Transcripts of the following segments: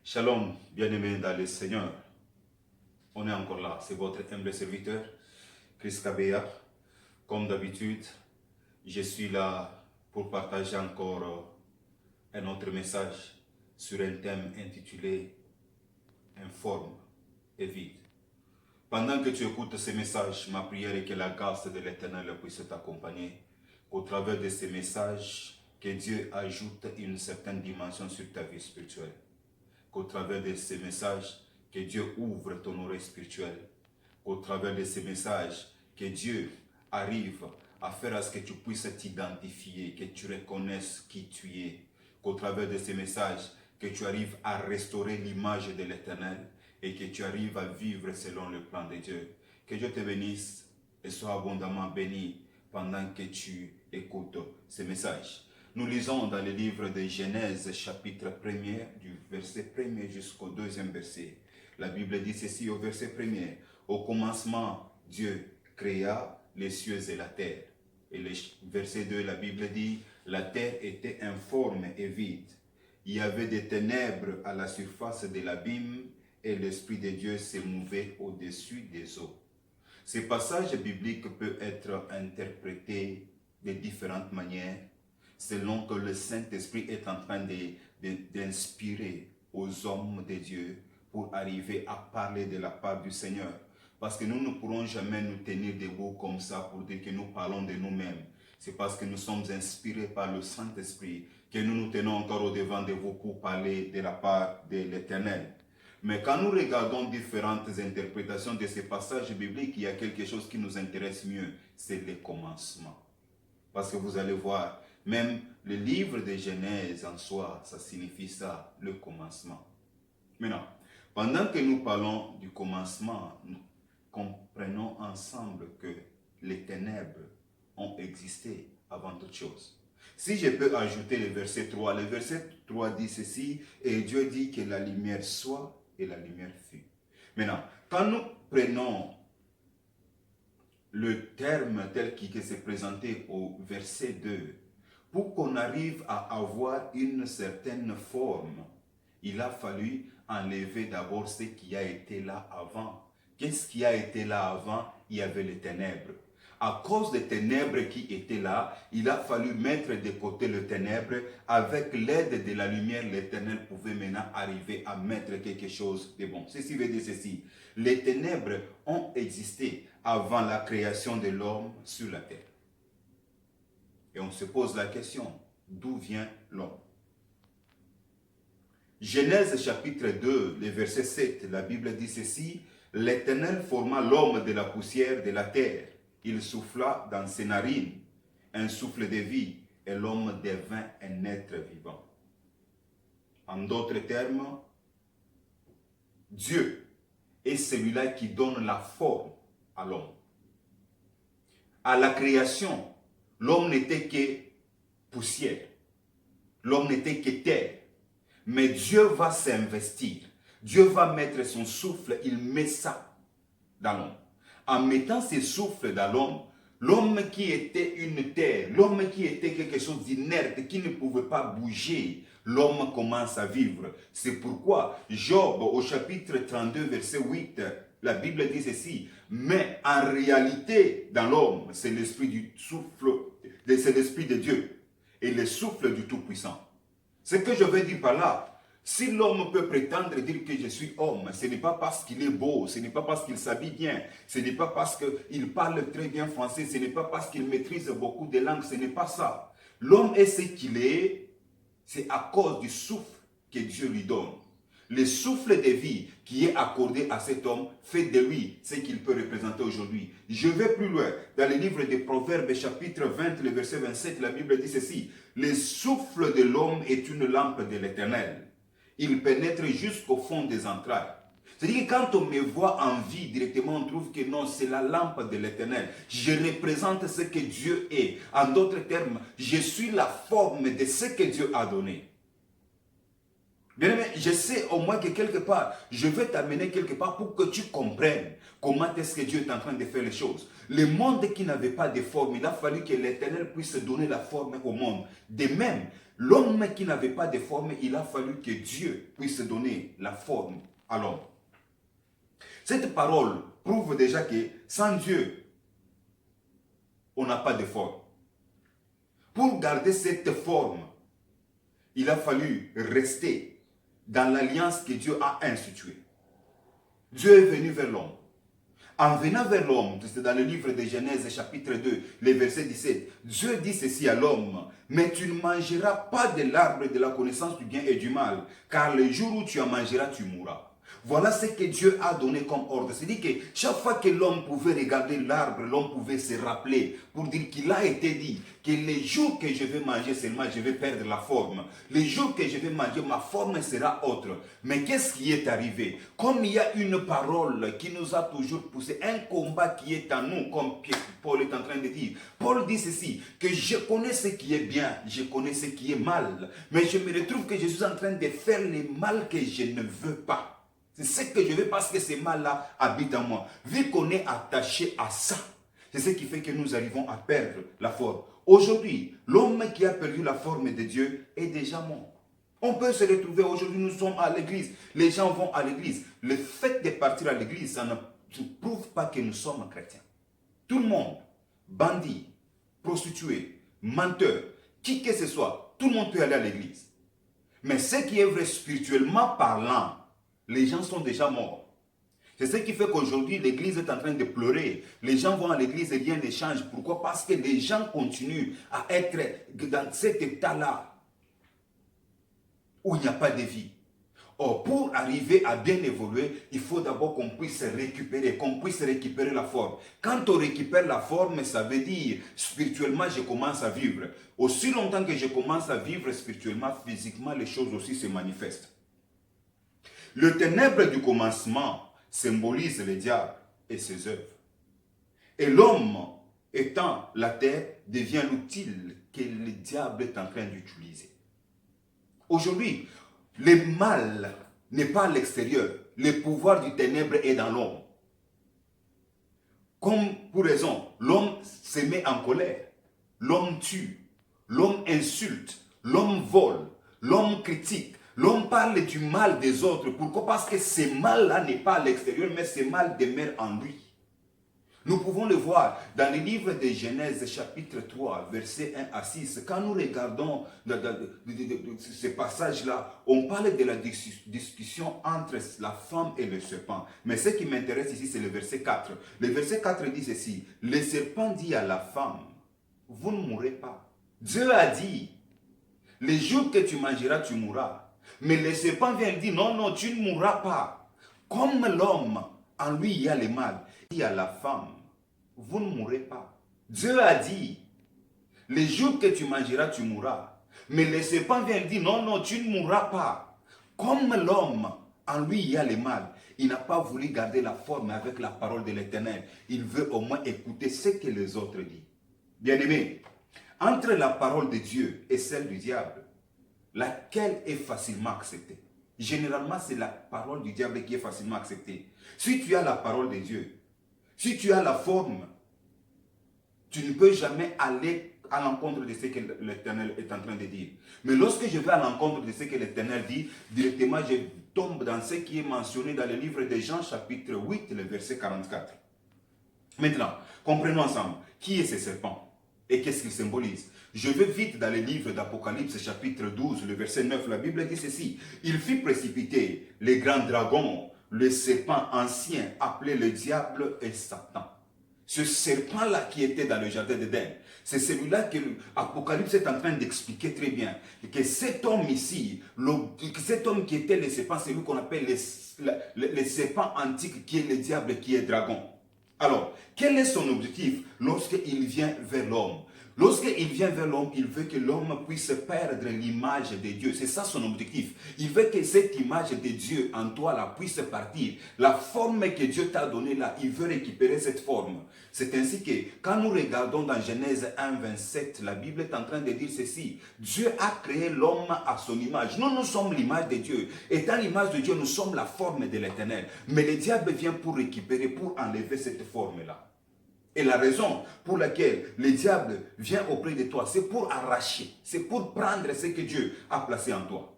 Shalom, bien-aimés dans le Seigneur. On est encore là, c'est votre humble serviteur, Chris Kabea. Comme d'habitude, je suis là pour partager encore un autre message sur un thème intitulé « Informe et vide ». Pendant que tu écoutes ce message, ma prière est que la grâce de l'Éternel puisse t'accompagner. Qu'au travers de ces messages, que Dieu ajoute une certaine dimension sur ta vie spirituelle. Qu'au travers de ces messages, que Dieu ouvre ton oreille spirituelle. Qu'au travers de ces messages, que Dieu arrive à faire à ce que tu puisses t'identifier, que tu reconnaisses qui tu es. Qu'au travers de ces messages, que tu arrives à restaurer l'image de l'Éternel et que tu arrives à vivre selon le plan de Dieu. Que Dieu te bénisse et sois abondamment béni pendant que tu écoutes ces messages. Nous lisons dans le livre de Genèse, chapitre 1er, du verset 1er jusqu'au 2e verset. La Bible dit ceci au verset 1er. Au commencement, Dieu créa les cieux et la terre. Et le verset 2, la Bible dit, la terre était informe et vide. Il y avait des ténèbres à la surface de l'abîme et l'Esprit de Dieu se mouvait au-dessus des eaux. Ce passage biblique peut être interprété de différentes manières selon que le Saint-Esprit est en train d'inspirer aux hommes de Dieu pour arriver à parler de la part du Seigneur. Parce que nous ne pourrons jamais nous tenir debout comme ça pour dire que nous parlons de nous-mêmes. C'est parce que nous sommes inspirés par le Saint-Esprit que nous nous tenons encore au-devant de vous pour parler de la part de l'Éternel. Mais quand nous regardons différentes interprétations de ces passages bibliques, il y a quelque chose qui nous intéresse mieux, c'est le commencement. Parce que vous allez voir, même le livre de Genèse en soi, ça signifie ça, le commencement. Maintenant, pendant que nous parlons du commencement, nous comprenons ensemble que les ténèbres ont existé avant toute chose. Si je peux ajouter le verset 3 dit ceci, et Dieu dit que la lumière soit, et la lumière fut. Maintenant, quand nous prenons le terme tel qu'il s'est présenté au verset 2, pour qu'on arrive à avoir une certaine forme, il a fallu enlever d'abord ce qui a été là avant. Qu'est-ce qui a été là avant? Il y avait les ténèbres. À cause des ténèbres qui étaient là, il a fallu mettre de côté les ténèbres. Avec l'aide de la lumière, l'Éternel pouvait maintenant arriver à mettre quelque chose de bon. Ceci veut dire ceci. Les ténèbres ont existé avant la création de l'homme sur la terre. Et on se pose la question, d'où vient l'homme? Genèse chapitre 2, le verset 7, la Bible dit ceci, l'Éternel forma l'homme de la poussière de la terre. Il souffla dans ses narines un souffle de vie et l'homme devint un être vivant. En d'autres termes, Dieu est celui-là qui donne la forme à l'homme. À la création, l'homme n'était que poussière. L'homme n'était que terre. Mais Dieu va s'investir. Dieu va mettre son souffle, il met ça dans l'homme. En mettant ce souffle dans l'homme, l'homme qui était une terre, l'homme qui était quelque chose d'inerte, qui ne pouvait pas bouger, l'homme commence à vivre. C'est pourquoi Job, au chapitre 32, verset 8, la Bible dit ceci, mais en réalité, dans l'homme, c'est l'esprit du souffle, c'est l'esprit de Dieu et le souffle du Tout-Puissant. Ce que je veux dire par là, si l'homme peut prétendre dire que je suis homme, ce n'est pas parce qu'il est beau, ce n'est pas parce qu'il s'habille bien, ce n'est pas parce qu'il parle très bien français, ce n'est pas parce qu'il maîtrise beaucoup de langues, ce n'est pas ça. L'homme est ce qu'il est, c'est à cause du souffle que Dieu lui donne. Le souffle de vie qui est accordé à cet homme fait de lui ce qu'il peut représenter aujourd'hui. Je vais plus loin. Dans le livre des Proverbes, chapitre 20, le verset 27, la Bible dit ceci. Le souffle de l'homme est une lampe de l'Éternel. Il pénètre jusqu'au fond des entrailles. C'est-à-dire que quand on me voit en vie, directement, on trouve que non, c'est la lampe de l'Éternel. Je représente ce que Dieu est. En d'autres termes, je suis la forme de ce que Dieu a donné. Bien aimé, je sais au moins que quelque part, je vais t'amener quelque part pour que tu comprennes comment est-ce que Dieu est en train de faire les choses. Le monde qui n'avait pas de forme, il a fallu que l'Éternel puisse donner la forme au monde. De même, l'homme qui n'avait pas de forme, il a fallu que Dieu puisse donner la forme à l'homme. Cette parole prouve déjà que sans Dieu, on n'a pas de forme. Pour garder cette forme, il a fallu rester dans l'alliance que Dieu a instituée. Dieu est venu vers l'homme. En venant vers l'homme, c'est dans le livre de Genèse chapitre 2, le verset 17, Dieu dit ceci à l'homme, mais tu ne mangeras pas de l'arbre de la connaissance du bien et du mal, car le jour où tu en mangeras, tu mourras. Voilà ce que Dieu a donné comme ordre. C'est-à-dire que chaque fois que l'homme pouvait regarder l'arbre, l'homme pouvait se rappeler pour dire qu'il a été dit que les jours que je vais manger seulement, je vais perdre la forme. Les jours que je vais manger, ma forme sera autre. Mais qu'est-ce qui est arrivé? Comme il y a une parole qui nous a toujours poussé, un combat qui est en nous, comme Paul est en train de dire. Paul dit ceci, que je connais ce qui est bien, je connais ce qui est mal. Mais je me retrouve que je suis en train de faire le mal que je ne veux pas. C'est ce que je veux parce que ce mal-là habite en moi. Vu qu'on est attaché à ça, c'est ce qui fait que nous arrivons à perdre la forme. Aujourd'hui, l'homme qui a perdu la forme de Dieu est déjà mort. On peut se retrouver, aujourd'hui nous sommes à l'église, les gens vont à l'église. Le fait de partir à l'église, ça ne prouve pas que nous sommes chrétiens. Tout le monde, bandit, prostitué, menteur, qui que ce soit, tout le monde peut aller à l'église. Mais ce qui est vrai spirituellement parlant, les gens sont déjà morts. C'est ce qui fait qu'aujourd'hui, l'église est en train de pleurer. Les gens vont à l'église et rien ne change. Pourquoi? Parce que les gens continuent à être dans cet état-là où il n'y a pas de vie. Or, pour arriver à bien évoluer, il faut d'abord qu'on puisse récupérer la forme. Quand on récupère la forme, ça veut dire, spirituellement, je commence à vivre. Aussi longtemps que je commence à vivre spirituellement, physiquement, les choses aussi se manifestent. Le ténèbre du commencement symbolise le diable et ses œuvres. Et l'homme, étant la terre, devient l'outil que le diable est en train d'utiliser. Aujourd'hui, le mal n'est pas à l'extérieur. Le pouvoir du ténèbre est dans l'homme. Comme pour raison, l'homme se met en colère. L'homme tue. L'homme insulte. L'homme vole. L'homme critique. L'homme parle du mal des autres. Pourquoi? Parce que ce mal-là n'est pas à l'extérieur, mais ce mal demeure en lui. Nous pouvons le voir dans le livre de Genèse, chapitre 3, versets 1 à 6. Quand nous regardons ce passage-là, on parle de la discussion entre la femme et le serpent. Mais ce qui m'intéresse ici, c'est le verset 4. Le verset 4 dit ceci. Le serpent dit à la femme, vous ne mourrez pas. Dieu a dit, les jours que tu mangeras, tu mourras. Mais le serpent vient dire, non, non, tu ne mourras pas. Comme l'homme, en lui, il y a le mal. Il dit à la femme, vous ne mourrez pas. Dieu a dit, les jours que tu mangeras, tu mourras. Mais le serpent vient dire, non, non, tu ne mourras pas. Comme l'homme, en lui, il y a le mal. Il n'a pas voulu garder la forme avec la parole de l'Éternel. Il veut au moins écouter ce que les autres disent. Bien-aimé, entre la parole de Dieu et celle du diable, laquelle est facilement acceptée? Généralement, c'est la parole du diable qui est facilement acceptée. Si tu as la parole de Dieu, si tu as la forme, tu ne peux jamais aller à l'encontre de ce que l'Éternel est en train de dire. Mais lorsque je vais à l'encontre de ce que l'Éternel dit, directement je tombe dans ce qui est mentionné dans le livre de Jean chapitre 8, le verset 44. Maintenant, comprenons ensemble, qui est ce serpent et qu'est-ce qu'il symbolise? Je vais vite dans le livre d'Apocalypse chapitre 12, le verset 9, la Bible dit ceci. Il fit précipiter les grands dragons, le serpent ancien appelé le diable et Satan. Ce serpent-là qui était dans le jardin d'Éden, c'est celui-là que l'Apocalypse est en train d'expliquer très bien. Que cet homme ici, cet homme qui était le serpent, c'est lui qu'on appelle le serpent antique qui est le diable, qui est dragon. Alors, quel est son objectif lorsqu'il vient vers l'homme? Lorsqu'il vient vers l'homme, il veut que l'homme puisse perdre l'image de Dieu. C'est ça son objectif. Il veut que cette image de Dieu en toi là puisse partir. La forme que Dieu t'a donnée là, il veut récupérer cette forme. C'est ainsi que quand nous regardons dans Genèse 1, 27, la Bible est en train de dire ceci. Dieu a créé l'homme à son image. Nous sommes l'image de Dieu. Et dans l'image de Dieu, nous sommes la forme de l'Éternel. Mais le diable vient pour récupérer, pour enlever cette forme-là. Et la raison pour laquelle le diable vient auprès de toi, c'est pour arracher, c'est pour prendre ce que Dieu a placé en toi.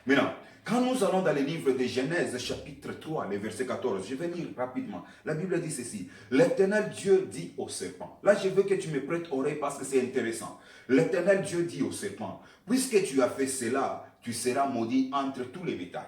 Maintenant, quand nous allons dans le livre de Genèse, chapitre 3, le verset 14, je vais lire rapidement. La Bible dit ceci. L'Éternel Dieu dit au serpent. Là, je veux que tu me prêtes oreille parce que c'est intéressant. L'Éternel Dieu dit au serpent, puisque tu as fait cela, tu seras maudit entre tous les bétails,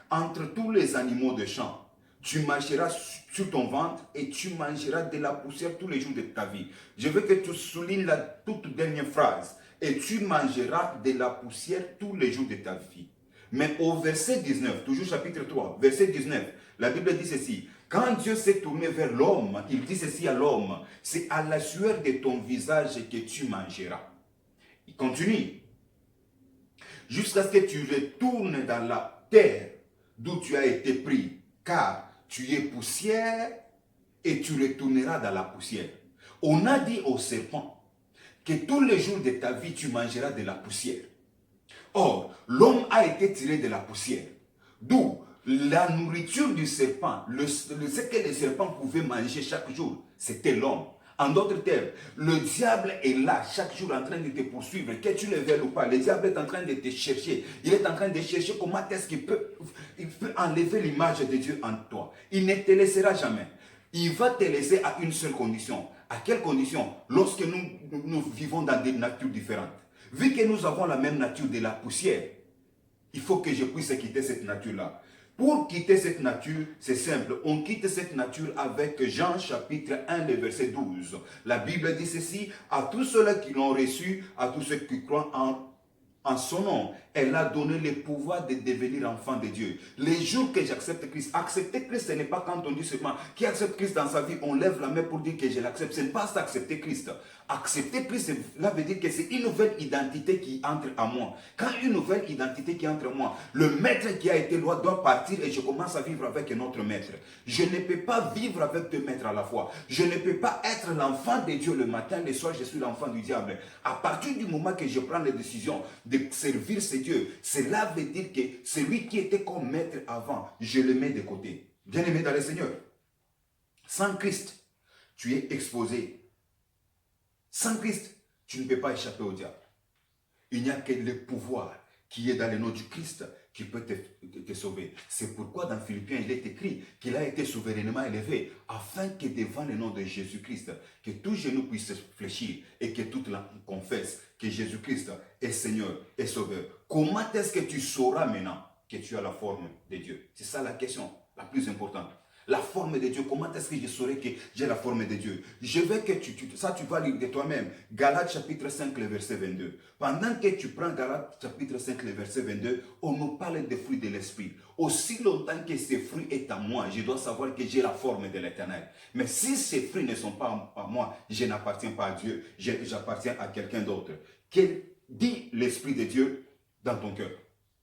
entre tous les animaux de champ. Tu marcheras sur ton ventre et tu mangeras de la poussière tous les jours de ta vie. Je veux que tu soulignes la toute dernière phrase. Et tu mangeras de la poussière tous les jours de ta vie. Mais au verset 19, toujours chapitre 3, verset 19, la Bible dit ceci. Quand Dieu s'est tourné vers l'homme, il dit ceci à l'homme. C'est à la sueur de ton visage que tu mangeras. Il continue. Jusqu'à ce que tu retournes dans la terre d'où tu as été pris. Car tu es poussière et tu retourneras dans la poussière. On a dit au serpent que tous les jours de ta vie, tu mangeras de la poussière. Or, l'homme a été tiré de la poussière. D'où la nourriture du serpent, ce que le serpent pouvait manger chaque jour, c'était l'homme. En d'autres termes, le diable est là chaque jour en train de te poursuivre, que tu le veuilles ou pas. Le diable est en train de te chercher. Il est en train de chercher comment est-ce qu'il peut enlever l'image de Dieu en toi. Il ne te laissera jamais. Il va te laisser à une seule condition. À quelle condition? Lorsque nous vivons dans des natures différentes. Vu que nous avons la même nature de la poussière, il faut que je puisse quitter cette nature-là. Pour quitter cette nature, c'est simple. On quitte cette nature avec Jean chapitre 1, le verset 12. La Bible dit ceci, à tous ceux qui l'ont reçu, à tous ceux qui croient en son nom, elle a donné le pouvoir de devenir enfant de Dieu. Les jours que j'accepte Christ, accepter Christ, ce n'est pas quand on dit seulement qui accepte Christ dans sa vie, on lève la main pour dire que je l'accepte. Ce n'est pas ça, accepter Christ. Accepter Christ, cela veut dire que c'est une nouvelle identité qui entre en moi. Quand une nouvelle identité qui entre en moi, le maître qui a été loi doit partir et je commence à vivre avec un autre maître. Je ne peux pas vivre avec deux maîtres à la fois. Je ne peux pas être l'enfant de Dieu le matin, le soir, je suis l'enfant du diable. À partir du moment que je prends la décision de servir ce Dieu, cela veut dire que celui qui était comme maître avant, je le mets de côté. Bien-aimé dans le Seigneur, sans Christ, tu es exposé. Sans Christ, tu ne peux pas échapper au diable. Il n'y a que le pouvoir qui est dans le nom du Christ qui peut te sauver. C'est pourquoi dans Philippiens, il est écrit qu'il a été souverainement élevé afin que devant le nom de Jésus-Christ, que tout genou puisse fléchir et que toute langue confesse que Jésus-Christ est Seigneur et Sauveur. Comment est-ce que tu sauras maintenant que tu as la forme de Dieu? C'est ça la question la plus importante. La forme de Dieu, comment est-ce que je saurai que j'ai la forme de Dieu? Je veux que tu vas lire de toi-même. Galates chapitre 5, le verset 22. Pendant que tu prends Galates chapitre 5, le verset 22, on nous parle des fruits de l'esprit. Aussi longtemps que ces fruits sont à moi, je dois savoir que j'ai la forme de l'Éternel. Mais si ces fruits ne sont pas à moi, je n'appartiens pas à Dieu, j'appartiens à quelqu'un d'autre. Quel dit l'Esprit de Dieu dans ton cœur?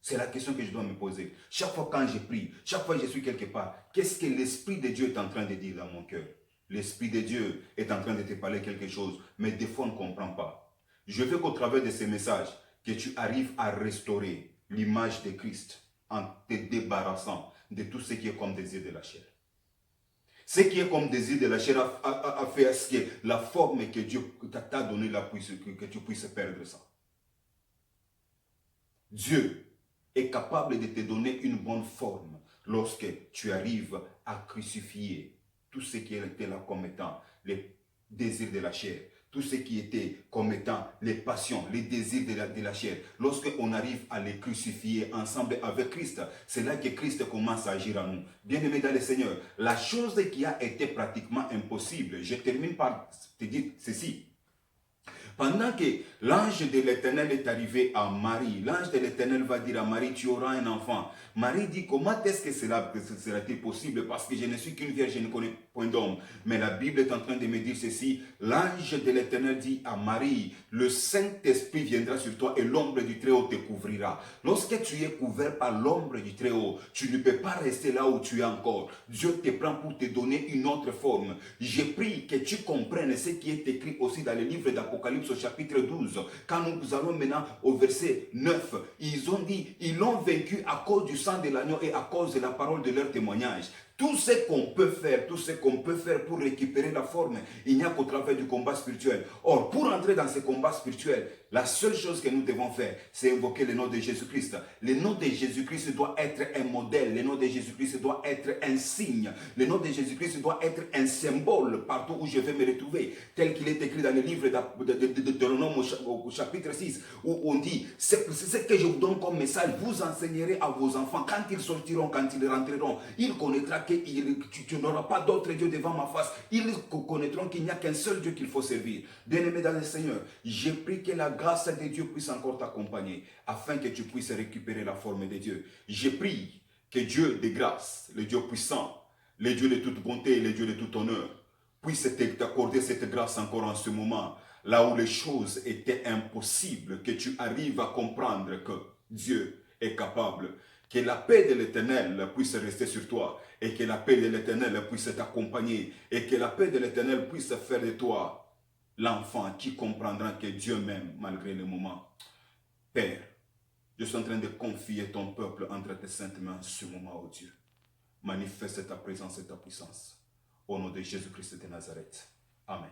C'est la question que je dois me poser. Chaque fois quand je prie, chaque fois que je suis quelque part, qu'est-ce que l'Esprit de Dieu est en train de dire dans mon cœur? L'Esprit de Dieu est en train de te parler quelque chose, mais des fois on ne comprend pas. Je veux qu'au travers de ces messages, que tu arrives à restaurer l'image de Christ en te débarrassant de tout ce qui est comme désir de la chair. Ce qui est comme désir de la chair a fait à ce que la forme que Dieu t'a donnée, que tu puisses perdre ça. Dieu est capable de te donner une bonne forme lorsque tu arrives à crucifier tout ce qui était là comme étant les désirs de la chair, tout ce qui était comme étant les passions, les désirs de la chair. Lorsqu'on arrive à les crucifier ensemble avec Christ, c'est là que Christ commence à agir en nous. Bien-aimés dans le Seigneur, la chose qui a été pratiquement impossible, je termine par te dire ceci. Pendant que l'ange de l'Éternel est arrivé à Marie, l'ange de l'Éternel va dire à Marie, tu auras un enfant. Marie dit, comment est-ce que cela sera-t-il possible? Parce que je ne suis qu'une vierge, je ne connais point d'homme. Mais la Bible est en train de me dire ceci. L'ange de l'Éternel dit à Marie, le Saint-Esprit viendra sur toi et l'ombre du Très-Haut te couvrira. Lorsque tu es couvert par l'ombre du Très-Haut, tu ne peux pas rester là où tu es encore. Dieu te prend pour te donner une autre forme. J'ai pris que tu comprennes ce qui est écrit aussi dans le livre d'Apocalypse au chapitre 12. Quand nous allons maintenant au verset 9, ils ont dit, ils l'ont vaincu à cause du sang de l'agneau et à cause de la parole de leur témoignage. Tout ce qu'on peut faire, pour récupérer la forme, il n'y a qu'au travers du combat spirituel. Or, pour entrer dans ce combat spirituel, la seule chose que nous devons faire, c'est invoquer le nom de Jésus-Christ. Le nom de Jésus-Christ doit être un modèle. Le nom de Jésus-Christ doit être un signe. Le nom de Jésus-Christ doit être un symbole partout où je vais me retrouver. Tel qu'il est écrit dans le livre de Deutéronome au chapitre 6, où on dit, c'est ce que je vous donne comme message, vous enseignerez à vos enfants, quand ils sortiront, quand ils rentreront, ils connaîtront que tu n'auras pas d'autre Dieu devant ma face. Ils connaîtront qu'il n'y a qu'un seul Dieu qu'il faut servir. Bien-aimé dans le Seigneur, j'ai pris que la grâce de Dieu puisse encore t'accompagner, afin que tu puisses récupérer la forme de Dieu. J'ai pris que Dieu de grâce, le Dieu puissant, le Dieu de toute bonté et le Dieu de tout honneur, puisse t'accorder cette grâce encore en ce moment, là où les choses étaient impossibles, que tu arrives à comprendre que Dieu est capable. Que la paix de l'Éternel puisse rester sur toi et que la paix de l'Éternel puisse t'accompagner et que la paix de l'Éternel puisse faire de toi l'enfant qui comprendra que Dieu m'aime malgré les moments. Père, je suis en train de confier ton peuple entre tes saintes mains ce moment, oh Dieu. Manifeste ta présence et ta puissance. Au nom de Jésus-Christ de Nazareth. Amen.